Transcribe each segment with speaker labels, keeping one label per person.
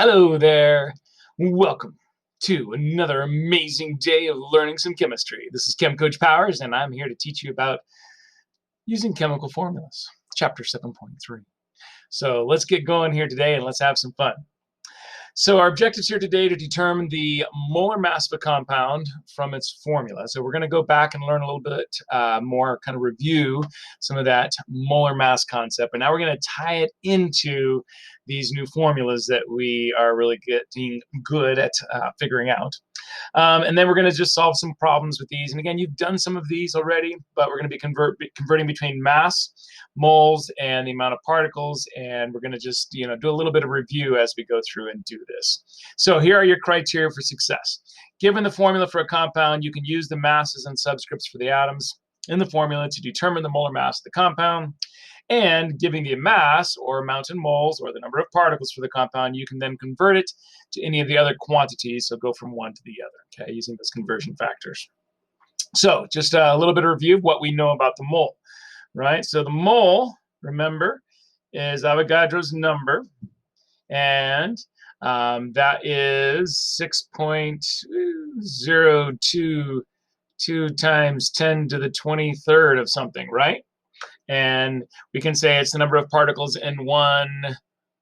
Speaker 1: Hello there. Welcome to another amazing day of learning some chemistry. This is Chem Coach Powers, and I'm here to teach you about using chemical formulas, chapter 7.3. So let's get going here today and let's have some fun. So our objectives here today to determine the molar mass of a compound from its formula. So we're going to go back and learn a little bit more, kind of review some of that molar mass concept. And now we're going to tie it into these new formulas that we are really getting good at figuring out. And then we're going to just solve some problems with these. And again, you've done some of these already, but we're going to be converting between mass, moles, and the amount of particles. And we're going to just do a little bit of review as we go through and do this. So here are your criteria for success. Given the formula for a compound, you can use the masses and subscripts for the atoms in the formula to determine the molar mass of the compound. And giving the mass or amount in moles or the number of particles for the compound, you can then convert it to any of the other quantities. So go from one to the other, okay, using those conversion factors. So just a little bit of review of what we know about the mole, right? So the mole, remember, is Avogadro's number. And that is 6.022 times 10 to the 23rd of something, right? And we can say it's the number of particles in 1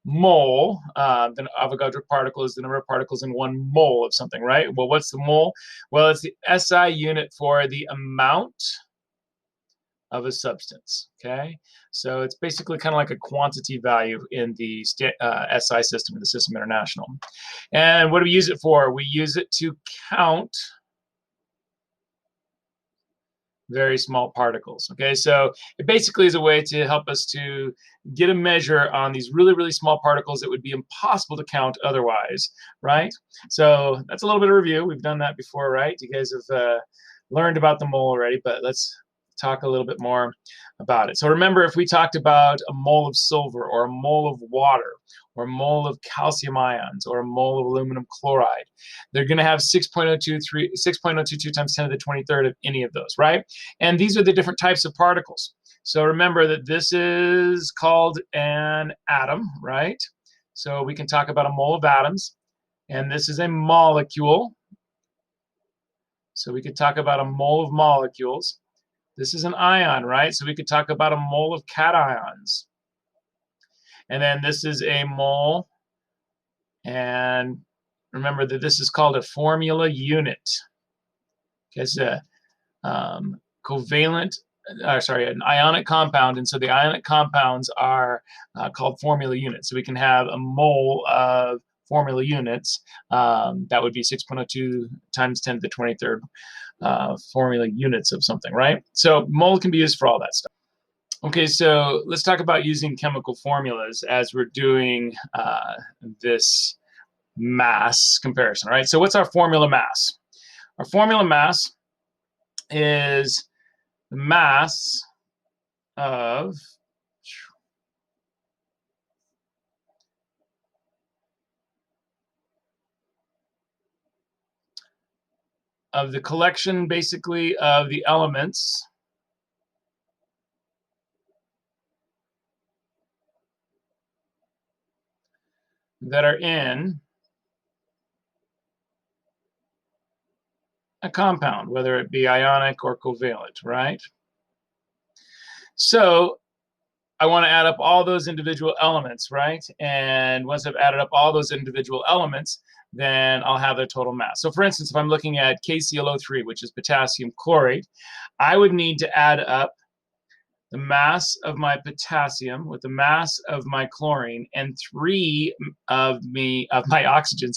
Speaker 1: mole. The Avogadro particle is the number of particles in 1 mole of something, right? Well, what's the mole? Well, it's the SI unit for the amount of a substance, okay? So it's basically kind of like a quantity value in the SI system, in the System International. And what do we use it for? We use it to count very small particles, okay? So it basically is a way to help us to get a measure on these really, really small particles that would be impossible to count otherwise, right? So that's a little bit of review. We've done that before, right? You guys have learned about the mole already, but let's talk a little bit more about it. So remember, if we talked about a mole of silver or a mole of water or a mole of calcium ions or a mole of aluminum chloride, they're going to have 6.022 times 10 to the 23rd of any of those, right? And these are the different types of particles. So remember that this is called an atom, right? So we can talk about a mole of atoms, and this is a molecule. So we could talk about a mole of molecules. This is an ion, right? So we could talk about a mole of cations. And then this is a mole. And remember that this is called a formula unit. Okay, it's a an ionic compound. And so the ionic compounds are called formula units. So we can have a mole of formula units. That would be 6.02 times 10 to the 23rd formula units of something, right? So mole can be used for all that stuff. Okay, so let's talk about using chemical formulas as we're doing this mass comparison, right? So what's our formula mass? Our formula mass is the mass of the collection, basically, of the elements that are in a compound, whether it be ionic or covalent, right? So I want to add up all those individual elements, right? And once I've added up all those individual elements, then I'll have their total mass. So for instance, if I'm looking at KClO3, which is potassium chlorate, I would need to add up the mass of my potassium with the mass of my chlorine and 3 of my oxygens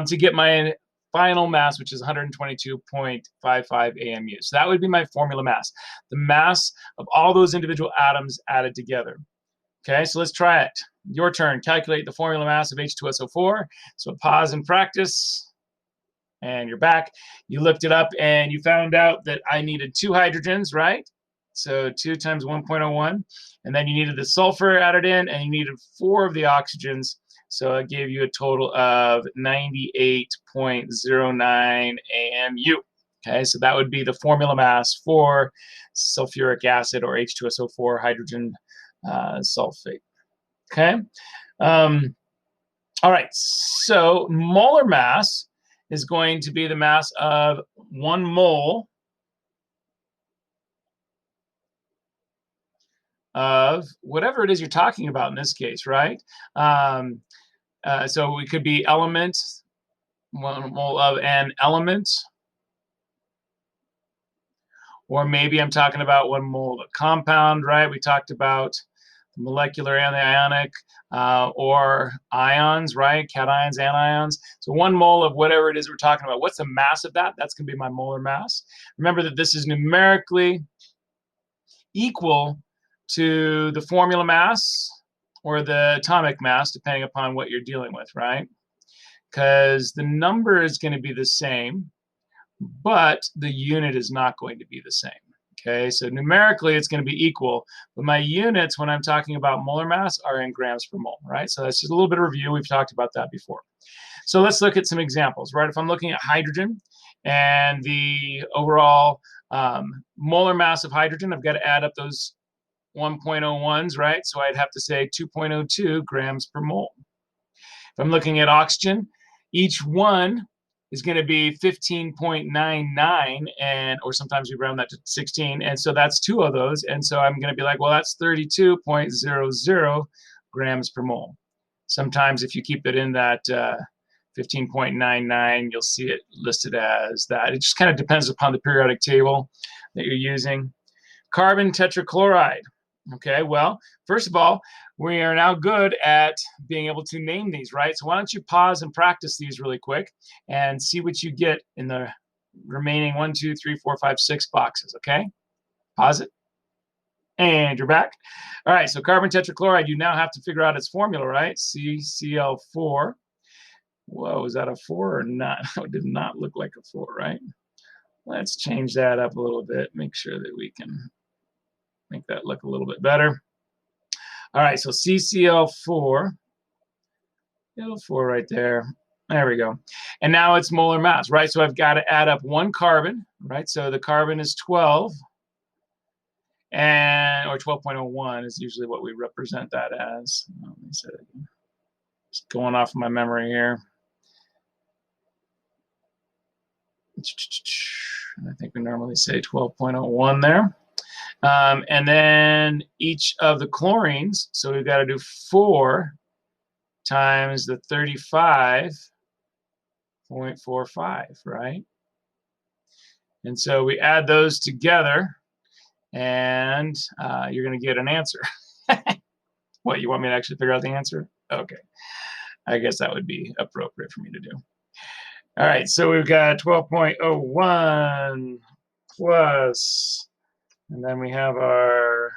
Speaker 1: to get my final mass, which is 122.55 AMU. So that would be my formula mass, the mass of all those individual atoms added together. Okay, so let's try it. Your turn. Calculate the formula mass of H2SO4. So pause and practice. And you're back. You looked it up and you found out that I needed 2 hydrogens, right? So 2 times 1.01. And then you needed the sulfur added in, and you needed 4 of the oxygens. So it gave you a total of 98.09 AMU. Okay, so that would be the formula mass for sulfuric acid, or H2SO4 hydrogen sulfate. Okay. All right, so molar mass is going to be the mass of 1 mole of whatever it is you're talking about in this case, right? Um, so it could be element, 1 mole of an element, or maybe I'm talking about 1 mole of a compound, right? We talked about the molecular and the ionic, or ions, right? Cations, anions. So 1 mole of whatever it is we're talking about. What's the mass of that? That's going to be my molar mass. Remember that this is numerically equal to the formula mass or the atomic mass, depending upon what you're dealing with, right? Because the number is going to be the same, but the unit is not going to be the same. Okay, so numerically it's going to be equal, but my units when I'm talking about molar mass are in grams per mole, right? So that's just a little bit of review. We've talked about that before. So let's look at some examples, right? If I'm looking at hydrogen and the overall molar mass of hydrogen, I've got to add up those 1.01s, right? So I'd have to say 2.02 grams per mole. If I'm looking at oxygen, each one is going to be 15.99, and or sometimes we round that to 16, and so that's 2 of those, and so I'm going to be like, well, that's 32.00 grams per mole. Sometimes if you keep it in that 15.99, you'll see it listed as that. It just kind of depends upon the periodic table that you're using. Carbon tetrachloride. Okay, well, first of all, we are now good at being able to name these, right? So why don't you pause and practice these really quick and see what you get in the remaining 1, 2, 3, 4, 5, 6 boxes, okay? Pause it. And you're back. All right, so carbon tetrachloride, you now have to figure out its formula, right? CCl4. Whoa, is that a 4 or not? It did not look like a 4, right? Let's change that up a little bit, make sure that we can make that look a little bit better. All right, so CCl4, L4 right there. There we go. And now it's molar mass, right? So I've got to add up 1 carbon, right? So the carbon is 12, and or 12.01 is usually what we represent that as. Let me say that again. Just going off of my memory here. I think we normally say 12.01 there. And then each of the chlorines, so we've got to do 4 times the 35.45, right? And so we add those together, and you're going to get an answer. What, you want me to actually figure out the answer? Okay. I guess that would be appropriate for me to do. All right, so we've got 12.01 plus, and then we have our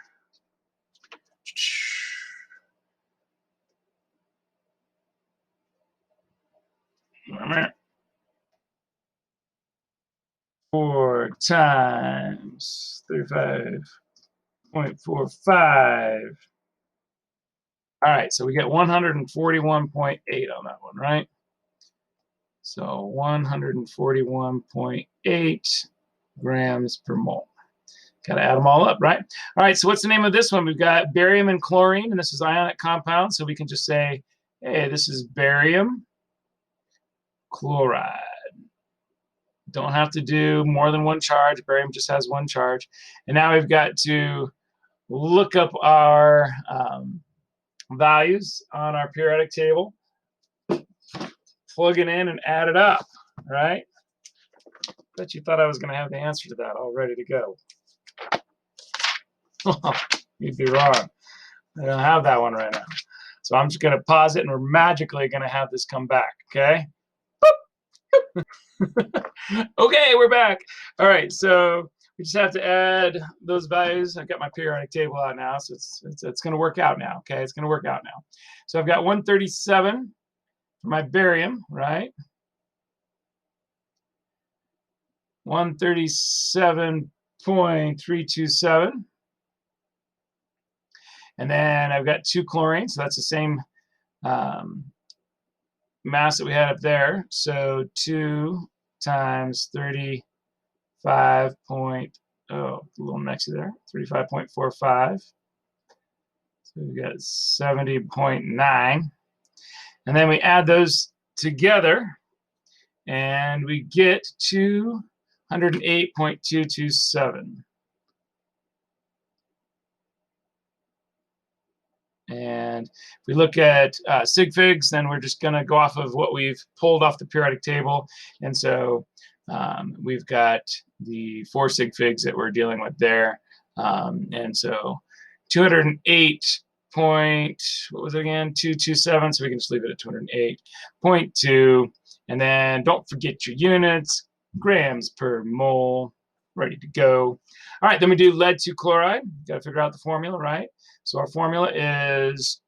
Speaker 1: 4 times 35.45. All right, so we get 141.8 on that one, right? So 141.8 grams per mole. Got to add them all up, right? All right, so what's the name of this one? We've got barium and chlorine, and this is ionic compound, so we can just say, hey, this is barium chloride. Don't have to do more than 1 charge. Barium just has 1 charge. And now we've got to look up our values on our periodic table, plug it in, and add it up, right? Bet you thought I was going to have the answer to that all ready to go. You'd be wrong. I don't have that one right now. So I'm just going to pause it, and we're magically going to have this come back, okay? Okay, we're back. All right, so we just have to add those values. I've got my periodic table out now, so it's going to work out now, okay? It's going to work out now. So I've got 137 for my barium, right? 137.327. And then I've got 2 chlorine, so that's the same mass that we had up there. So 2 times 35. A little messy there. 35.45. So we've got 70.9. And then we add those together, and we get 208.227. And if we look at sig figs, then we're just going to go off of what we've pulled off the periodic table. And so we've got the 4 sig figs that we're dealing with there. And so 208 point, what was it again? 227. So we can just leave it at 208.2. And then don't forget your units, grams per mole, ready to go. All right, then we do lead 2 chloride. Got to figure out the formula, right? So our formula is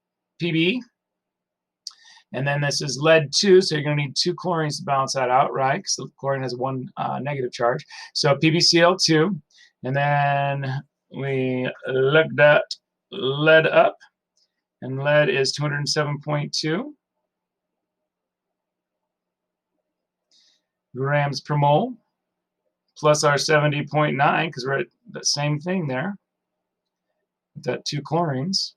Speaker 1: Pb, and then this is lead 2, so you're going to need 2 chlorines to balance that out, right? Because the chlorine has 1 negative charge. So PbCl2, and then we looked at lead up, and lead is 207.2 grams per mole, plus our 70.9, because we're at the same thing there. That 2 chlorines.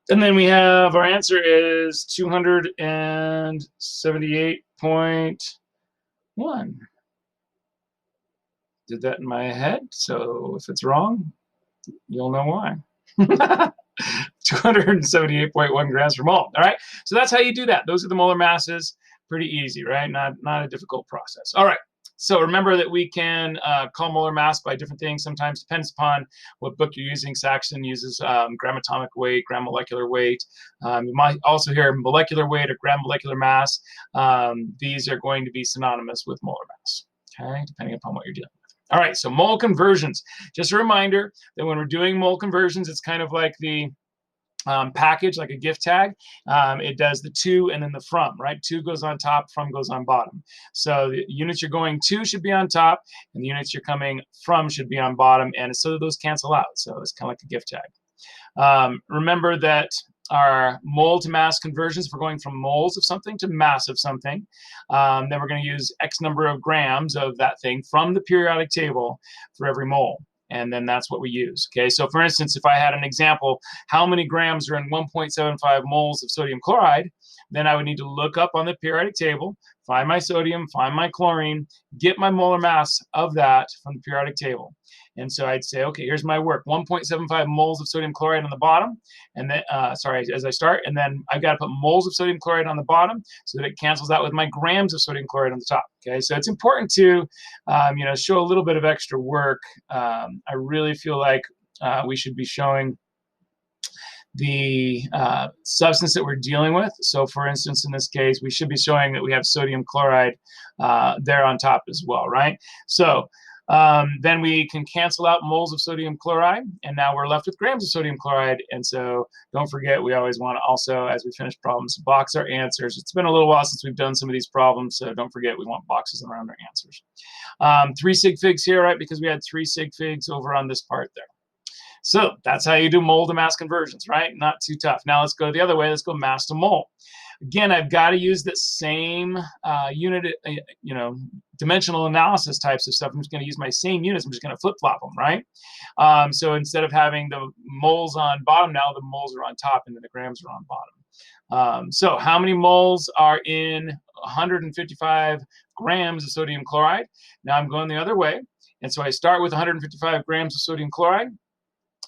Speaker 1: And then we have our answer is 278.1. Did that in my head, so if it's wrong, you'll know why. 278.1 grams per mole. All right, so that's how you do that. Those are the molar masses. Pretty easy, right? Not a difficult process. All right. So remember that we can call molar mass by different things. Sometimes depends upon what book you're using. Saxon uses gram atomic weight, gram molecular weight. You might also hear molecular weight or gram molecular mass. These are going to be synonymous with molar mass, okay, depending upon what you're dealing with. All right, so mole conversions. Just a reminder that when we're doing mole conversions, it's kind of like the package, like a gift tag. It does the to and then the from, right? To goes on top, from goes on bottom. So the units you're going to should be on top, and the units you're coming from should be on bottom, and so those cancel out. So it's kind of like a gift tag. Remember that our mole to mass conversions, if we're going from moles of something to mass of something, then we're going to use X number of grams of that thing from the periodic table for every mole. And then that's what we use. Okay, so for instance, if I had an example, how many grams are in 1.75 moles of sodium chloride, then I would need to look up on the periodic table, find my sodium, find my chlorine, get my molar mass of that from the periodic table. And so I'd say, okay, here's my work, 1.75 moles of sodium chloride on the bottom, and then, as I start, and then I've got to put moles of sodium chloride on the bottom so that it cancels out with my grams of sodium chloride on the top. Okay, so it's important to, show a little bit of extra work. I really feel like we should be showing the substance that we're dealing with. So for instance, in this case, we should be showing that we have sodium chloride there on top as well, right? So then we can cancel out moles of sodium chloride, and now we're left with grams of sodium chloride. And so don't forget, we always want to also, as we finish problems, box our answers. It's been a little while since we've done some of these problems, so don't forget we want boxes around our answers. 3 sig figs here, right, because we had 3 sig figs over on this part there. So that's how you do mole to mass conversions, right? Not too tough. Now let's go the other way. Let's go mass to mole. Again, I've got to use the same unit, dimensional analysis types of stuff. I'm just going to use my same units. I'm just going to flip-flop them, right? So instead of having the moles on bottom, now the moles are on top and then the grams are on bottom. So how many moles are in 155 grams of sodium chloride? Now I'm going the other way. And so I start with 155 grams of sodium chloride.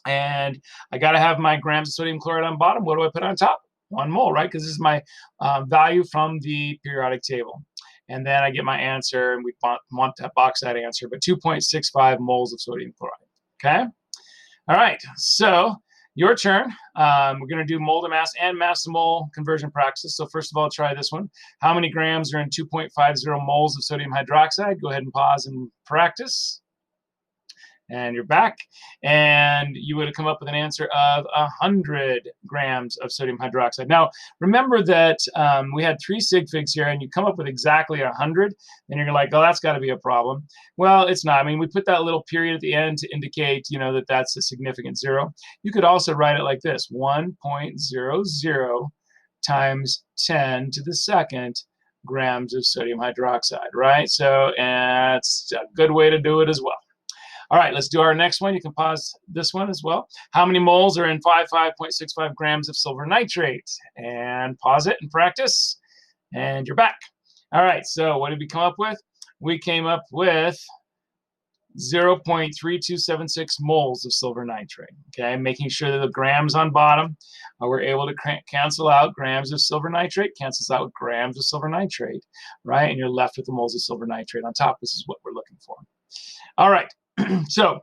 Speaker 1: And I got to have my grams of sodium chloride on bottom. What do I put on top? 1 mole, right? Because this is my value from the periodic table. And then I get my answer, and we want to box that answer, but 2.65 moles of sodium chloride. Okay? All right, so your turn. We're going to do mole to mass and mass to mole conversion practices. So first of all, try this one. How many grams are in 2.50 moles of sodium hydroxide? Go ahead and pause and practice. And you're back, and you would have come up with an answer of 100 grams of sodium hydroxide. Now, remember that we had 3 sig figs here, and you come up with exactly 100, and you're like, oh, that's got to be a problem. Well, it's not. I mean, we put that little period at the end to indicate, that that's a significant 0. You could also write it like this: 1.00 times 10 to the second grams of sodium hydroxide, right? So it's a good way to do it as well. All right, let's do our next one. You can pause this one as well. How many moles are in 55.65 grams of silver nitrate? And pause it and practice. And you're back. All right, so what did we come up with? We came up with 0.3276 moles of silver nitrate, okay? Making sure that the grams on bottom, we're able to cancel out grams of silver nitrate, cancels out grams of silver nitrate, right? And you're left with the moles of silver nitrate on top. This is what we're looking for. All right, so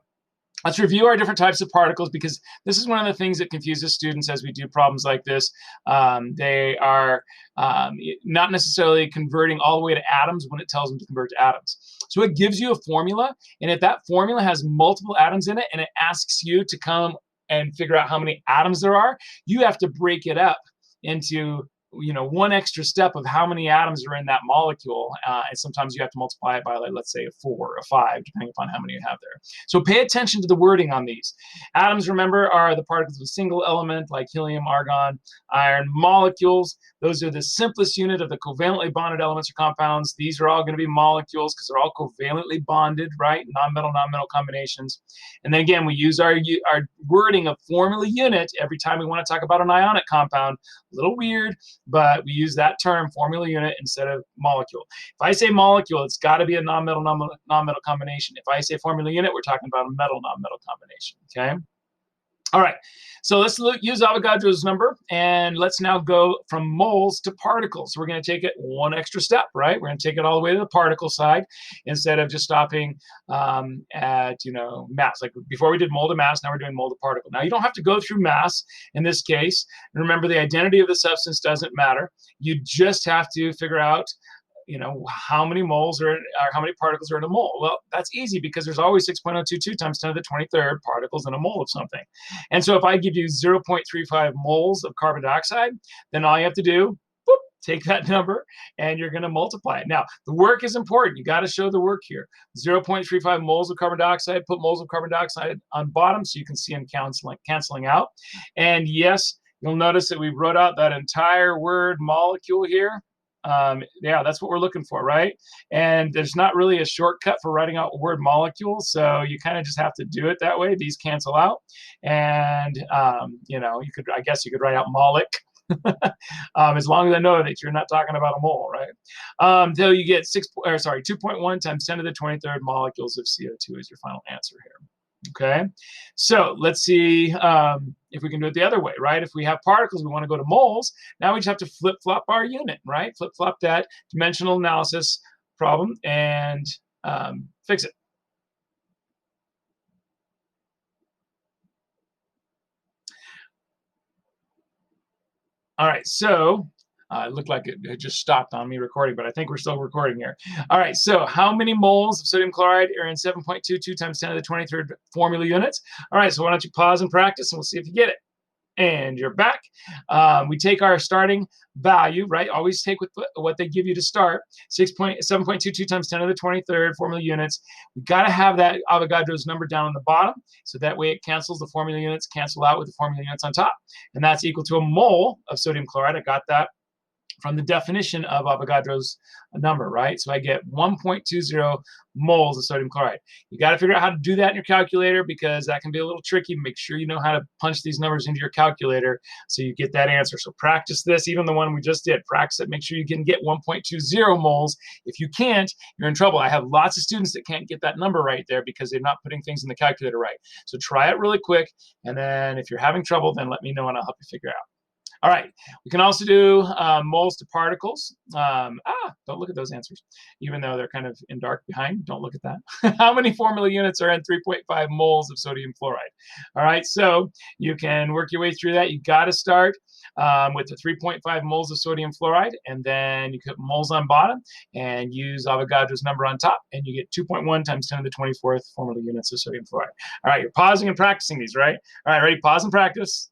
Speaker 1: let's review our different types of particles, because this is one of the things that confuses students as we do problems like this. They are not necessarily converting all the way to atoms when it tells them to convert to atoms. So it gives you a formula, and if that formula has multiple atoms in it and it asks you to come and figure out how many atoms there are, you have to break it up into one extra step of how many atoms are in that molecule, and sometimes you have to multiply it by, like, let's say, a 4 or a 5, depending upon how many you have there. So pay attention to the wording on these. Atoms, remember, are the particles of a single element, like helium, argon, iron. Molecules, those are the simplest unit of the covalently bonded elements or compounds. These are all going to be molecules because they're all covalently bonded, right? Non-metal combinations. And then again, we use our wording of formula unit every time we want to talk about an ionic compound. A little weird, but we use that term, formula unit, instead of molecule. If I say molecule, it's got to be a non-metal combination. If I say formula unit, we're talking about a metal non-metal combination, okay? All right, so let's use Avogadro's number, and let's now go from moles to particles. So we're going to take it one extra step, right? We're going to take it all the way to the particle side instead of just stopping at, mass. Like before we did mole to mass, now we're doing mole to particle. Now you don't have to go through mass in this case. Remember, the identity of the substance doesn't matter. You just have to figure out how many moles or how many particles are in a mole. Well, that's easy because there's always 6.022 times 10 to the 23rd particles in a mole of something. And so if I give you 0.35 moles of carbon dioxide, then all you have to do, boop, take that number and you're going to multiply it. Now, the work is important. You got to show the work here. 0.35 moles of carbon dioxide, put moles of carbon dioxide on bottom so you can see them canceling out. And yes, you'll notice that we wrote out that entire word molecule here. Yeah, that's what we're looking for, right? And there's not really a shortcut for writing out word molecule, so you kind of just have to do it that way. These cancel out, and I guess you could write out molic, as long as I know that you're not talking about a mole, right? Until you get 2.1 times 10 to the 23rd molecules of CO2 is your final answer here. Okay, so let's see if we can do it the other way, right? If we have particles, we want to go to moles. Now we just have to flip-flop our unit, right? Flip-flop that dimensional analysis problem and fix it. All right, so it looked like it just stopped on me recording, but I think we're still recording here. All right, so how many moles of sodium chloride are in 7.22 times 10 to the 23rd formula units? All right, so why don't you pause and practice, and we'll see if you get it. And you're back. We take our starting value, right? Always take with what they give you to start. 7.22 times 10 to the 23rd formula units. We got to have that Avogadro's number down on the bottom, so that way it cancels the formula units, cancel out with the formula units on top. And that's equal to a mole of sodium chloride. I got that from the definition of Avogadro's number, right? So I get 1.20 moles of sodium chloride. You got to figure out how to do that in your calculator, because that can be a little tricky. Make sure you know how to punch these numbers into your calculator so you get that answer. So practice this, even the one we just did. Practice it. Make sure you can get 1.20 moles. If you can't, you're in trouble. I have lots of students that can't get that number right there because they're not putting things in the calculator right. So try it really quick, and then if you're having trouble, then let me know and I'll help you figure it out. All right, we can also do moles to particles. Don't look at those answers, even though they're kind of in dark behind. Don't look at that. How many formula units are in 3.5 moles of sodium fluoride? All right, so you can work your way through that. You got to start with the 3.5 moles of sodium fluoride, and then you put moles on bottom and use Avogadro's number on top, and you get 2.1 times 10 to the 24th formula units of sodium fluoride. All right, you're pausing and practicing these, right? All right, ready? Pause and practice.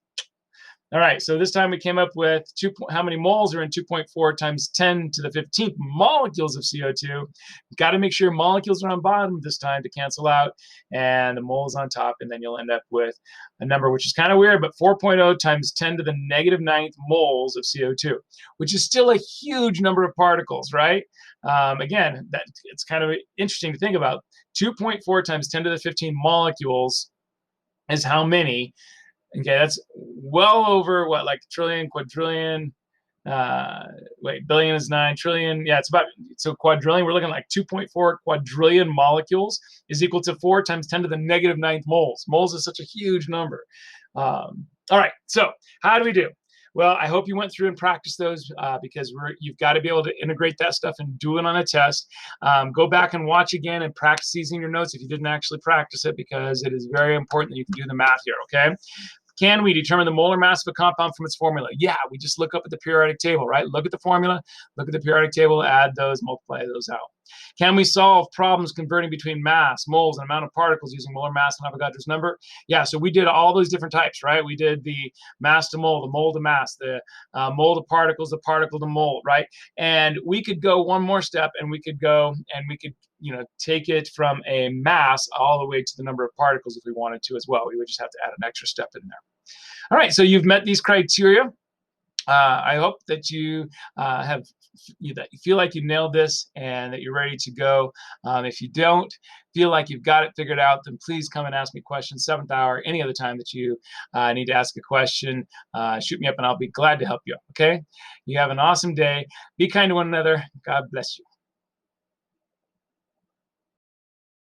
Speaker 1: All right, so this time we came up with how many moles are in 2.4 times 10 to the 15th molecules of CO2. Got to make sure molecules are on bottom this time to cancel out, and the moles on top, and then you'll end up with a number which is kind of weird, but 4.0 times 10 to the negative ninth moles of CO2, which is still a huge number of particles, right? Again, it's kind of interesting to think about. 2.4 times 10 to the 15 molecules is how many? Okay, that's well over what, like trillion, quadrillion. Wait, billion is 9 trillion. Yeah, it's about, so quadrillion. We're looking like 2.4 quadrillion molecules is equal to 4 times 10 to the negative ninth moles. Moles is such a huge number. All right, so how do we do? Well, I hope you went through and practiced those because you've got to be able to integrate that stuff and do it on a test. Go back and watch again and practice these in your notes if you didn't actually practice it, because it is very important that you can do the math here, okay? Can we determine the molar mass of a compound from its formula? Yeah, we just look up at the periodic table, right? Look at the formula, look at the periodic table, add those, multiply those out. Can we solve problems converting between mass, moles, and amount of particles using molar mass and Avogadro's number? Yeah, so we did all those different types, right? We did the mass to mole, the mole to mass, the mole to particles, the particle to mole, right? And we could go one more step, and we could go and we could, take it from a mass all the way to the number of particles if we wanted to as well. We would just have to add an extra step in there. All right, so you've met these criteria. I hope that you that you feel like you nailed this and that you're ready to go. If you don't feel like you've got it figured out, then please come and ask me questions, 7th hour, any other time that you need to ask a question. Shoot me up and I'll be glad to help you. Okay? You have an awesome day. Be kind to one another. God bless you.